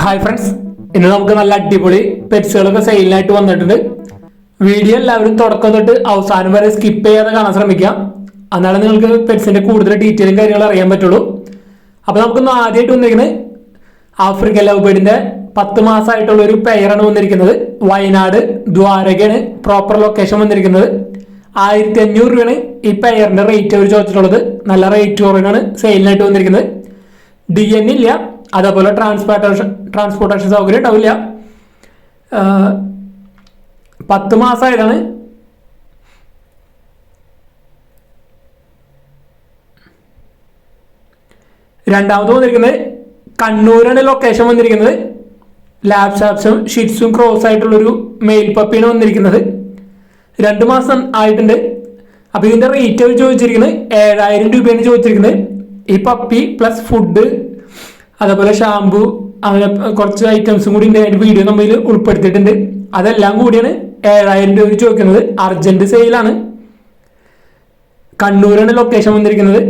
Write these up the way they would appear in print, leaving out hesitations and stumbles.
Hi friends, ഇന്ന് നമുക്ക് നല്ല അടിപൊളി പെറ്റ്സുകളൊക്കെ സെയിലിനായിട്ട് വന്നിട്ടുണ്ട്. വീഡിയോ എല്ലാവരും തുടക്കം തൊട്ട് അവസാനം വരെ സ്കിപ്പ് ചെയ്യാതെ കാണാൻ ശ്രമിക്കാം. എന്നാലും നിങ്ങൾക്ക് പെറ്റ്സിന്റെ കൂടുതൽ ഡീറ്റെയിലും കാര്യങ്ങളും അറിയാൻ പറ്റുള്ളൂ. അപ്പോൾ നമുക്കൊന്ന് ആദ്യമായിട്ട് വന്നിരിക്കുന്നത് ആഫ്രിക്കൻ ലവ് ബേർഡിന്റെ 10 മാസമായിട്ടുള്ള ഒരു പെയറാണ് വന്നിരിക്കുന്നത്. വയനാട് ദ്വാരകയാണ് പ്രോപ്പർ ലൊക്കേഷൻ വന്നിരിക്കുന്നത്. 1500 രൂപയാണ് ഈ പെയറിന്റെ റേറ്റ് അവർ ചോദിച്ചിട്ടുള്ളത്. നല്ല റേറ്റ് കുറവിനാണ് സെയിലിനായിട്ട് വന്നിരിക്കുന്നത്. DN ഇല്ല, അതേപോലെ ട്രാൻസ്പോർട്ടേഷൻ സൗകര്യം ഉണ്ടാവില്ല. 10 മാസമായതാണ്. രണ്ടാമത് വന്നിരിക്കുന്നത് കണ്ണൂരാണ് ലൊക്കേഷൻ വന്നിരിക്കുന്നത്. ലാബ്സാപ്സും ഷിറ്റ്സും ക്രോസ് ആയിട്ടുള്ളൊരു മെയിൽ പപ്പിയാണ് വന്നിരിക്കുന്നത്. 2 മാസം ആയിട്ടുണ്ട്. അപ്പോൾ ഇതിന്റെ റേറ്റ് അവർ ചോദിച്ചിരിക്കുന്നത് 7000 രൂപയാണ് ചോദിച്ചിരിക്കുന്നത്. ഈ പപ്പി പ്ലസ് ഫുഡ്, അതേപോലെ ഷാമ്പു, അങ്ങനെ കുറച്ച് ഐറ്റംസും കൂടി അതിന്റെ വീഡിയോ നമ്മൾ ഉൾപ്പെടുത്തിയിട്ടുണ്ട്. അതെല്ലാം കൂടിയാണ് 7000 രൂപ ചോദിക്കുന്നത്. അർജന്റ് സെയിലാണ്. കണ്ണൂരാണ് ലൊക്കേഷൻ വന്നിരിക്കുന്നത്.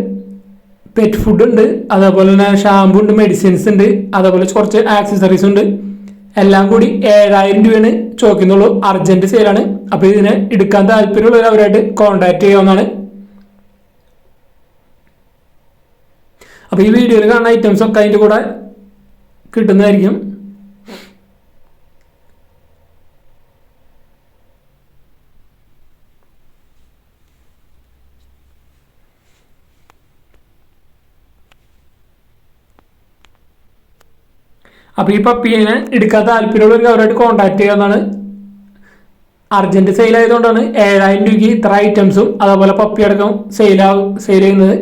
പെറ്റ് ഫുഡ് ഉണ്ട്, അതേപോലെ തന്നെ ഷാമ്പു ഉണ്ട്, മെഡിസിൻസ് ഉണ്ട്, അതേപോലെ കുറച്ച് ആക്സസറീസ് ഉണ്ട്. എല്ലാം കൂടി 7000 രൂപയാണ് ചോദിക്കുന്നുള്ളൂ. അർജന്റ് സെയിലാണ്. അപ്പോൾ ഇതിനെ എടുക്കാൻ താല്പര്യമുള്ളവർ അവരായിട്ട് കോൺടാക്ട് ചെയ്യാവുന്നതാണ്. അപ്പോൾ ഈ വീഡിയോയിൽ കാണുന്ന ഐറ്റംസ് ഒക്കെ അതിൻ്റെ കൂടെ കിട്ടുന്നതായിരിക്കും. അപ്പോൾ ഈ പപ്പീനെ എടുക്കാൻ താല്പര്യമുള്ളവർക്ക് അവരായിട്ട് കോൺടാക്ട് ചെയ്യാവുന്നതാണ്. അർജന്റ് സെയിൽ ആയതുകൊണ്ടാണ് 7000 രൂപയ്ക്ക് ഇത്ര ഐറ്റംസും അതേപോലെ പപ്പി അടക്കം സെയിൽ ചെയ്യുന്നത്.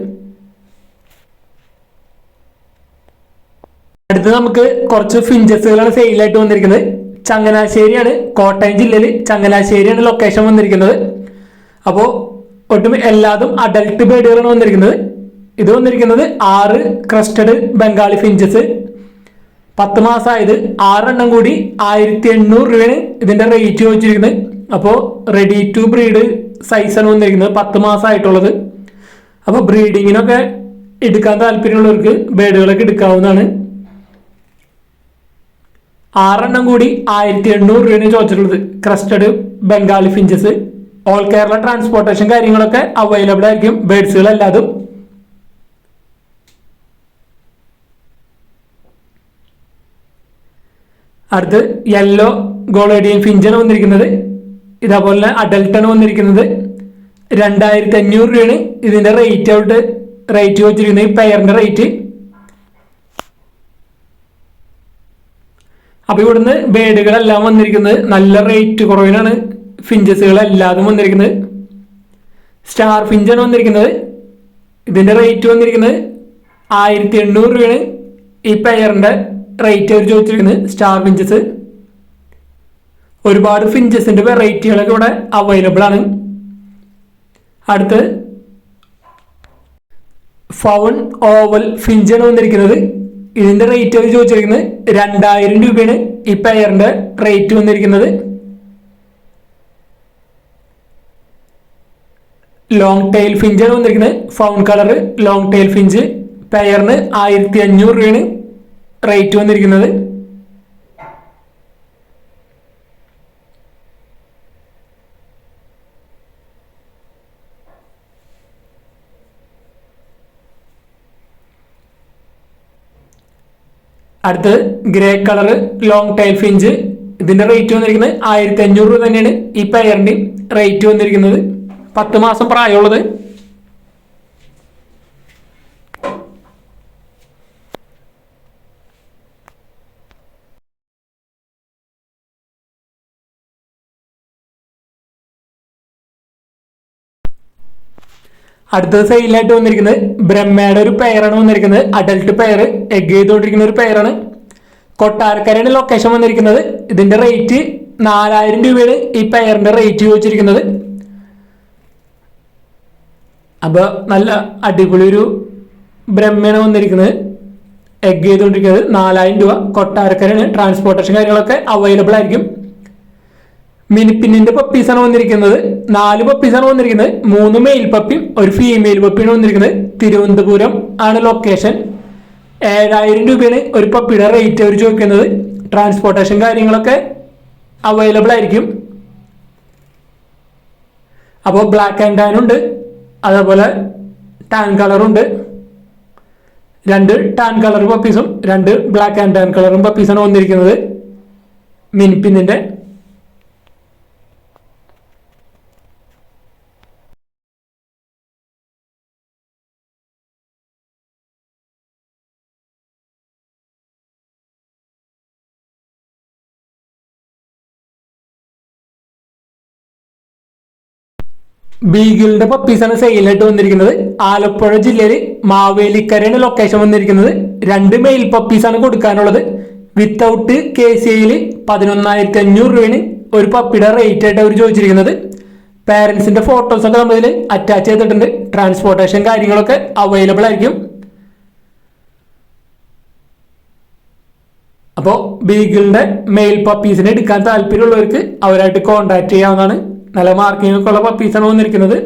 അടുത്ത് നമുക്ക് കുറച്ച് ഫിഞ്ചസുകളാണ് സെയിലായിട്ട് വന്നിരിക്കുന്നത്. ചങ്ങനാശ്ശേരിയാണ്, കോട്ടയം ജില്ലയിൽ ചങ്ങനാശ്ശേരിയാണ് ലൊക്കേഷൻ വന്നിരിക്കുന്നത്. അപ്പോൾ ഒട്ടും എല്ലാതും അഡൽട്ട് ബേഡുകളാണ് വന്നിരിക്കുന്നത്. ഇത് വന്നിരിക്കുന്നത് 6 ക്രസ്റ്റഡ് ബംഗാളി ഫിഞ്ചസ്, 10 മാസമായത്. 6 എണ്ണം കൂടി 1800 രൂപയാണ് ഇതിന്റെ റേറ്റ് ചോദിച്ചിരിക്കുന്നത്. അപ്പോൾ റെഡി ടു ബ്രീഡ് സൈസാണ് വന്നിരിക്കുന്നത്, 10 മാസമായിട്ടുള്ളത്. അപ്പോൾ ബ്രീഡിങ്ങിനൊക്കെ എടുക്കാൻ താല്പര്യമുള്ളവർക്ക് ബേഡുകളൊക്കെ എടുക്കാവുന്നതാണ്. 6 എണ്ണം കൂടി 1800 രൂപയാണ് ചോദിച്ചിട്ടുള്ളത്. Crested Bengali finches. All Kerala transportation കാര്യങ്ങളൊക്കെ അവൈലബിൾ ആയിരിക്കും ബേഡ്സുകളല്ലാതും. അടുത്ത് യെല്ലോ ഗോളേഡിയൻ ഫിഞ്ചാണ് വന്നിരിക്കുന്നത്. ഇതേപോലെ അഡൽട്ടാണ് വന്നിരിക്കുന്നത്. 2500 രൂപയാണ് ഇതിന്റെ റേറ്റ് ചോദിച്ചിരിക്കുന്നത്, ഈ പെയറിന്റെ റേറ്റ്. അപ്പൊ ഇവിടുന്ന് ബേഡുകളെല്ലാം വന്നിരിക്കുന്നത് നല്ല റേറ്റ് കുറവിനാണ് ഫിഞ്ചസുകളെല്ലാതും വന്നിരിക്കുന്നത്. സ്റ്റാർ ഫിഞ്ചാണ് വന്നിരിക്കുന്നത്. ഇതിന്റെ റേറ്റ് വന്നിരിക്കുന്നത് 1800 രൂപയാണ് ഈ പെയറിന്റെ റേറ്റ് അവർ ചോദിച്ചിരിക്കുന്നത്. Star finches. ഒരുപാട് ഫിഞ്ചസിന്റെ വെറൈറ്റികളൊക്കെ ഇവിടെ അവൈലബിൾ ആണ്. അടുത്ത് ഫൗൺ ഓവൽ ഫിഞ്ചാണ് വന്നിരിക്കുന്നത്. ഇതിന്റെ റേറ്റ് അവർ ചോദിച്ചിരിക്കുന്നത് 2000 രൂപയാണ് ഈ പെയറിന്റെ റേറ്റ് വന്നിരിക്കുന്നത്. ലോങ് ടെയിൽ ഫിഞ്ചാണ് വന്നിരിക്കുന്നത്. Fawn colour long tail finch. പെയറിന് 1500 രൂപയാണ് റേറ്റ് വന്നിരിക്കുന്നത്. അടുത്ത് grey colour long tail finch. ഇതിന്റെ റേറ്റ് വന്നിരിക്കുന്നത് 1500 രൂപ തന്നെയാണ് ഈ പെയറിന്റെ റേറ്റ് വന്നിരിക്കുന്നത്. 10 മാസം പ്രായമുള്ളത്. അടുത്തത് സെയിലായിട്ട് വന്നിരിക്കുന്നത് ബ്രഹ്മയുടെ ഒരു പെയറാണ് വന്നിരിക്കുന്നത്. അഡൽട്ട് പെയർ എഗ് ചെയ്തുകൊണ്ടിരിക്കുന്ന ഒരു പെയറാണ്. കൊട്ടാരക്കരയാണ് ലൊക്കേഷൻ വന്നിരിക്കുന്നത്. ഇതിന്റെ റേറ്റ് 4000 രൂപയാണ് ഈ പെയറിന്റെ റേറ്റ് ചോദിച്ചിരിക്കുന്നത്. അപ്പൊ നല്ല അടിപൊളി ഒരു ബ്രഹ്മയാണ് വന്നിരിക്കുന്നത്. എഗ് ചെയ്തുകൊണ്ടിരിക്കുന്നത്. 4000 രൂപ. കൊട്ടാരക്കരയാണ്. ട്രാൻസ്പോർട്ടേഷൻ കാര്യങ്ങളൊക്കെ അവൈലബിൾ ആയിരിക്കും. മിനിപ്പിന്നിന്റെ പപ്പീസാണ് വന്നിരിക്കുന്നത്. 4 പപ്പീസാണ് വന്നിരിക്കുന്നത്. 3 മെയിൽ പപ്പിയും ഒരു ഫീമെയിൽ പപ്പിയാണ് വന്നിരിക്കുന്നത്. തിരുവനന്തപുരം ആണ് ലൊക്കേഷൻ. 7,000 ഒരു പപ്പിയുടെ റേറ്റ് അവർ ചോദിക്കുന്നത്. ട്രാൻസ്പോർട്ടേഷൻ കാര്യങ്ങളൊക്കെ അവൈലബിൾ ആയിരിക്കും. അപ്പോൾ ബ്ലാക്ക് ആൻഡ് ടാൻ ഉണ്ട്, അതേപോലെ ടാൻ കളറുണ്ട്. 2 ടാൻ കളർ പപ്പീസും 2 ബ്ലാക്ക് ആൻഡ് ടാൻ കളറും പപ്പീസാണ് വന്നിരിക്കുന്നത്. മിനിപ്പിന്നിന്റെ ബീഗിളിന്റെ പപ്പീസാണ് സെയിലായിട്ട് വന്നിരിക്കുന്നത്. ആലപ്പുഴ ജില്ലയിൽ മാവേലിക്കരയാണ് ലൊക്കേഷൻ വന്നിരിക്കുന്നത്. 2 മെയിൽ പപ്പീസാണ് കൊടുക്കാനുള്ളത്. വിത്തൗട്ട് KCIയിൽ 11,500 ഒരു പപ്പിയുടെ റേറ്റ് ആയിട്ട് അവർ ചോദിച്ചിരിക്കുന്നത്. പാരന്റ്സിന്റെ ഫോട്ടോസൊക്കെ നമ്മളിൽ അറ്റാച്ച് ചെയ്തിട്ടുണ്ട്. ട്രാൻസ്പോർട്ടേഷൻ കാര്യങ്ങളൊക്കെ അവൈലബിൾ ആയിരിക്കും. അപ്പോൾ ബീഗിളിന്റെ മെയിൽ പപ്പീസിനെ എടുക്കാൻ താല്പര്യമുള്ളവർക്ക് അവരായിട്ട് കോൺടാക്ട് ചെയ്യാവുന്നതാണ്. നല്ല മാർക്കിംഗ് ഒക്കെ ഉള്ള പപ്പീസാണ് വന്നിരിക്കുന്നത്.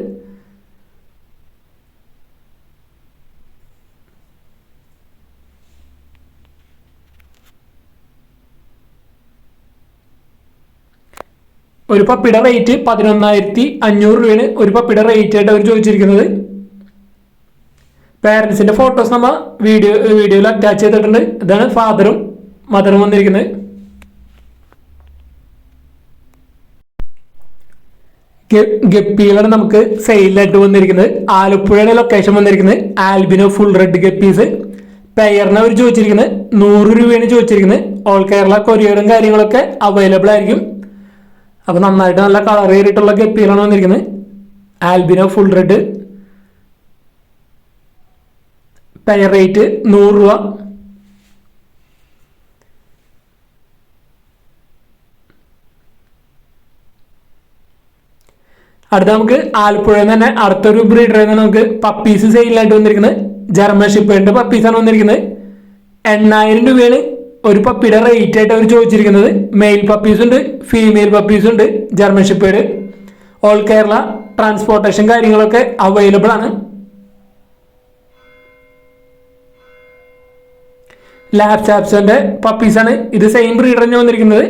ഒരു പപ്പിയുടെ റേറ്റ് 11,500 ഒരു പപ്പിയുടെ റേറ്റ് ആയിട്ട് അവർ ചോദിച്ചിരിക്കുന്നത്. പാരന്റ്സിന്റെ ഫോട്ടോസ് നമ്മൾ വീഡിയോയിൽ അറ്റാച്ച് ചെയ്തിട്ടുണ്ട്. ഇതാണ് ഫാദറും മദറും വന്നിരിക്കുന്നത്. ഗപ്പികളാണ് നമുക്ക് സെയിലായിട്ട് വന്നിരിക്കുന്നത്. ആലപ്പുഴയുടെ ലൊക്കേഷൻ വന്നിരിക്കുന്നത്. ആൽബിനോ ഫുൾ റെഡ് ഗപ്പീസ് പെയറിന് അവർ ചോദിച്ചിരിക്കുന്നത് 100 ചോദിച്ചിരിക്കുന്നത്. ഓൾ കേരള കൊറിയറും കാര്യങ്ങളൊക്കെ അവൈലബിൾ ആയിരിക്കും. അപ്പോൾ നന്നായിട്ട് നല്ല കളർ കയറിയിട്ടുള്ള ഗപ്പികളാണ് വന്നിരിക്കുന്നത്. Albino full red pair rate 100 രൂപ. അടുത്ത നമുക്ക് ആലപ്പുഴയിൽ നിന്ന് തന്നെ അടുത്തൊരു ബ്രീഡറിൽ നിന്ന് നമുക്ക് പപ്പീസ് സെയിലായിട്ട് വന്നിരിക്കുന്നത്. ജർമ്മൻ ഷിപ്പേഡിന്റെ പപ്പീസാണ് വന്നിരിക്കുന്നത്. 8,000 ഒരു പപ്പിയുടെ റേറ്റ് ആയിട്ട് അവർ ചോദിച്ചിരിക്കുന്നത്. മെയിൽ പപ്പീസ് ഉണ്ട്, ഫീമെയിൽ പപ്പീസ് ഉണ്ട്. German shepherd all Kerala transportation കാര്യങ്ങളൊക്കെ അവൈലബിൾ ആണ്. ലാബ് ചാപ്സന്റെ പപ്പീസാണ്. ഇത് സെയിം ബ്രീഡർ തന്നെ വന്നിരിക്കുന്നത്.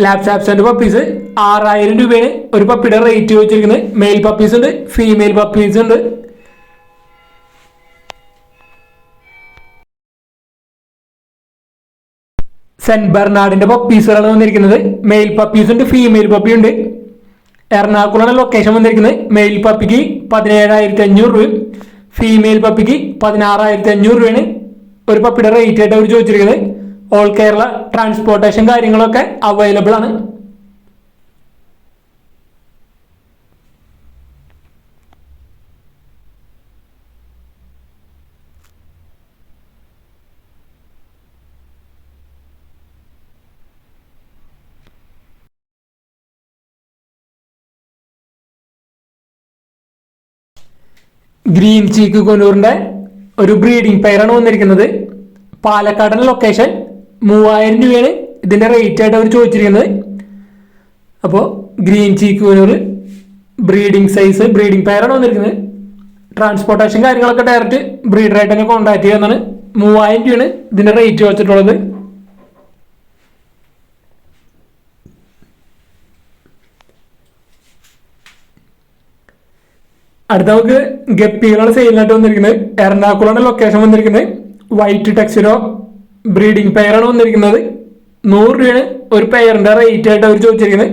ലാബ് ചാപ്സന്റെ പപ്പീസ് 6,000 ഒരു പപ്പിയുടെ റേറ്റ് ചോദിച്ചിരിക്കുന്നത്. മെയിൽ പപ്പീസ് ഉണ്ട്, ഫീമെയിൽ പപ്പീസ് ഉണ്ട്. സെന്റ് ബെർണാഡിന്റെ പപ്പീസുകളാണ് വന്നിരിക്കുന്നത്. മെയിൽ പപ്പീസ് ഉണ്ട്, ഫീമെയിൽ പപ്പി ഉണ്ട്. എറണാകുളമാണ് ലൊക്കേഷൻ വന്നിരിക്കുന്നത്. മെയിൽ പപ്പിക്ക് 17,500 ഫീമെയിൽ പപ്പിക്ക് 16,500 ഒരു പപ്പിയുടെ റേറ്റ് ആയിട്ട് അവർ ചോദിച്ചിരിക്കുന്നത്. ഓൾ കേരള ട്രാൻസ്പോർട്ടേഷൻ കാര്യങ്ങളൊക്കെ അവൈലബിൾ ആണ്. ഗ്രീൻ ചീക്ക് കൊനൂറിന്റെ ഒരു ബ്രീഡിംഗ് പെയറാണ് വന്നിരിക്കുന്നത്. പാലക്കാടൻ ലൊക്കേഷൻ 3,000 ഇതിന്റെ റേറ്റ് ആയിട്ട് അവർ ചോദിച്ചിരിക്കുന്നത്. അപ്പോൾ green cheek conure breeding size breeding പെയറാണ് വന്നിരിക്കുന്നത്. ട്രാൻസ്പോർട്ടേഷൻ കാര്യങ്ങളൊക്കെ ഡയറക്റ്റ് ബ്രീഡറായിട്ട് തന്നെ കോൺടാക്ട് ചെയ്യുന്നതാണ്. 3,000 ഇതിന്റെ റേറ്റ് വെച്ചിട്ടുള്ളത്. അടുത്ത നമുക്ക് ഗപ്പികളാണ് സെയിലായിട്ട് വന്നിരിക്കുന്നത്. എറണാകുളമാണ് ലൊക്കേഷൻ വന്നിരിക്കുന്നത്. വൈറ്റ് ടെക്സിനോ ബ്രീഡിംഗ് പെയറാണ് വന്നിരിക്കുന്നത്. 100 ഒരു പെയറിന്റെ റേറ്റ് ആയിട്ട് അവർ ചോദിച്ചിരിക്കുന്നത്.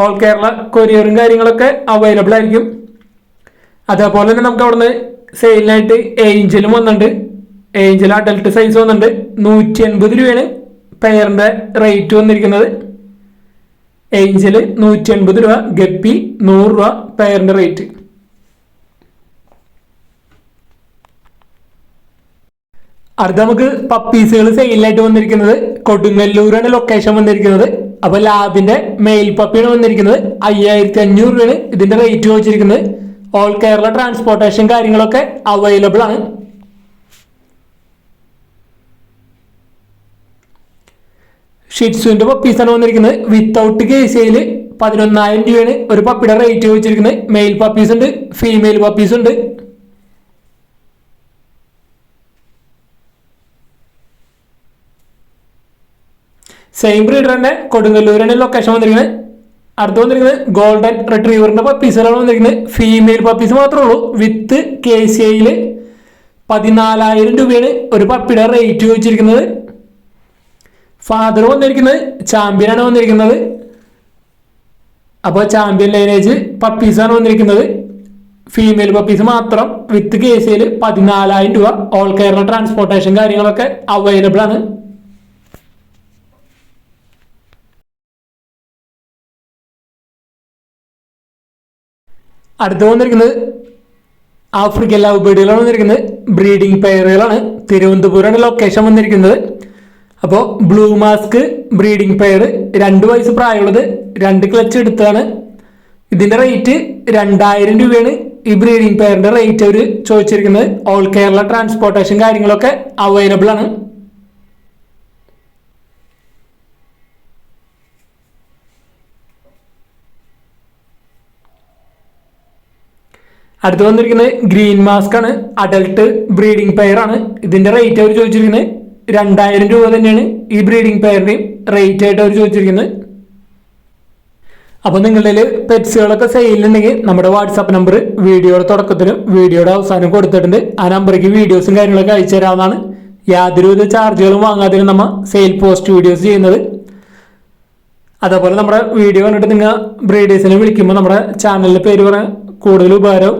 ഓൾ കേരള കൊറിയറും കാര്യങ്ങളൊക്കെ അവൈലബിൾ ആയിരിക്കും. അതേപോലെ തന്നെ നമുക്ക് അവിടുന്ന് സെയിലിനായിട്ട് ഏഞ്ചലും വന്നിട്ടുണ്ട്. ഏഞ്ചൽ അഡൽട്ട് സൈസ് വന്നിട്ടുണ്ട്. 180 പെയറിന്റെ റേറ്റ് വന്നിരിക്കുന്നത്. ഏഞ്ചൽ 180 ഗപ്പി 100 പെയറിന്റെ റേറ്റ്. അടുത്ത നമുക്ക് പപ്പീസുകൾ സെയിലായിട്ട് വന്നിരിക്കുന്നത്. കൊടുങ്ങല്ലൂരാണ് ലൊക്കേഷൻ വന്നിരിക്കുന്നത്. അപ്പൊ ലാബിന്റെ മെയിൽ പപ്പിയാണ് വന്നിരിക്കുന്നത്. 5,500 ഇതിന്റെ റേറ്റ് ചോദിച്ചിരിക്കുന്നത്. ഓൾ കേരള ട്രാൻസ്പോർട്ടേഷൻ കാര്യങ്ങളൊക്കെ അവൈലബിൾ ആണ്. ഷിറ്റ്സുവിന്റെ പപ്പീസാണ് വന്നിരിക്കുന്നത്. വിത്തൗട്ട് KCIയിൽ 11,000 ഒരു പപ്പിയുടെ റേറ്റ് ചോദിച്ചിരിക്കുന്നത്. മെയിൽ പപ്പീസ് ഉണ്ട്, ഫീമെയിൽ പപ്പീസ് ഉണ്ട്. സെയിം ബ്രീഡർ തന്നെ കൊടുങ്ങല്ലൂരാണ് ലൊക്കേഷൻ വന്നിരിക്കുന്നത്. അടുത്ത് വന്നിരിക്കുന്നത് ഗോൾഡൻ റിട്രീവറിന്റെ പപ്പീസുകളാണ് വന്നിരിക്കുന്നത്. ഫീമെയിൽ പപ്പീസ് മാത്രമേ ഉള്ളൂ. വിത്ത് KCIയിൽ 14,000 രൂപയാണ് ഒരു പപ്പിയുടെ റേറ്റ് ചോദിച്ചിരിക്കുന്നത്. ഫാദർ വന്നിരിക്കുന്നത് ചാമ്പ്യനാണ് വന്നിരിക്കുന്നത്. അപ്പോൾ ചാമ്പ്യൻ ലൈനേജ് പപ്പീസാണ് വന്നിരിക്കുന്നത്. ഫീമെയിൽ പപ്പീസ് മാത്രം വിത്ത് KCIയിൽ 14,000 രൂപ. ഓൾ കേരള ട്രാൻസ്പോർട്ടേഷൻ കാര്യങ്ങളൊക്കെ അവൈലബിൾ ആണ്. അടുത്ത് വന്നിരിക്കുന്നത് ആഫ്രിക്കൻ ലവ് ബേഡുകളാണ് വന്നിരിക്കുന്നത്. ബ്രീഡിംഗ് പെയറുകളാണ്. തിരുവനന്തപുരമാണ് ലൊക്കേഷൻ വന്നിരിക്കുന്നത്. അപ്പോൾ ബ്ലൂ മാസ്ക് ബ്രീഡിംഗ് പെയർ 2 വയസ്സ് പ്രായമുള്ളത്, 2 ക്ലച്ച് എടുത്താണ്. ഇതിന്റെ റേറ്റ് 2,000 രൂപയാണ്. ഈ ബ്രീഡിംഗ് പെയറിന്റെ റേറ്റ് അവർ ചോദിച്ചിരിക്കുന്നത്. ഓൾ കേരള ട്രാൻസ്പോർട്ടേഷൻ കാര്യങ്ങളൊക്കെ അവൈലബിൾ ആണ്. അടുത്ത് വന്നിരിക്കുന്നത് ഗ്രീൻ മാസ്ക് ആണ്. അഡൽട്ട് ബ്രീഡിംഗ് പെയർ ആണ്. ഇതിന്റെ റേറ്റ് അവർ ചോദിച്ചിരിക്കുന്നത് 2,000 രൂപ തന്നെയാണ് ഈ ബ്രീഡിംഗ് പെയറിന്റെയും റേറ്റ് ആയിട്ട് അവർ ചോദിച്ചിരിക്കുന്നത്. അപ്പോൾ നിങ്ങളുടെ പെറ്റ്സുകളൊക്കെ സെയിലുണ്ടെങ്കിൽ നമ്മുടെ വാട്സാപ്പ് നമ്പർ വീഡിയോയുടെ തുടക്കത്തിലും വീഡിയോയുടെ അവസാനം കൊടുത്തിട്ടുണ്ട്. ആ നമ്പറേക്ക് വീഡിയോസും കാര്യങ്ങളൊക്കെ അയച്ചു തരാവുന്നതാണ്. യാതൊരുവിധ ചാർജുകളും വാങ്ങാതെ നമ്മൾ സെയിൽ പോസ്റ്റ് വീഡിയോസ് ചെയ്യുന്നത്. അതേപോലെ നമ്മുടെ വീഡിയോ കണ്ടിട്ട് നിങ്ങൾ ബ്രീഡേഴ്സിനെ വിളിക്കുമ്പോൾ നമ്മുടെ ചാനലിൻ്റെ പേര് പറയാൻ കൂടുതൽ ഉപകാരം.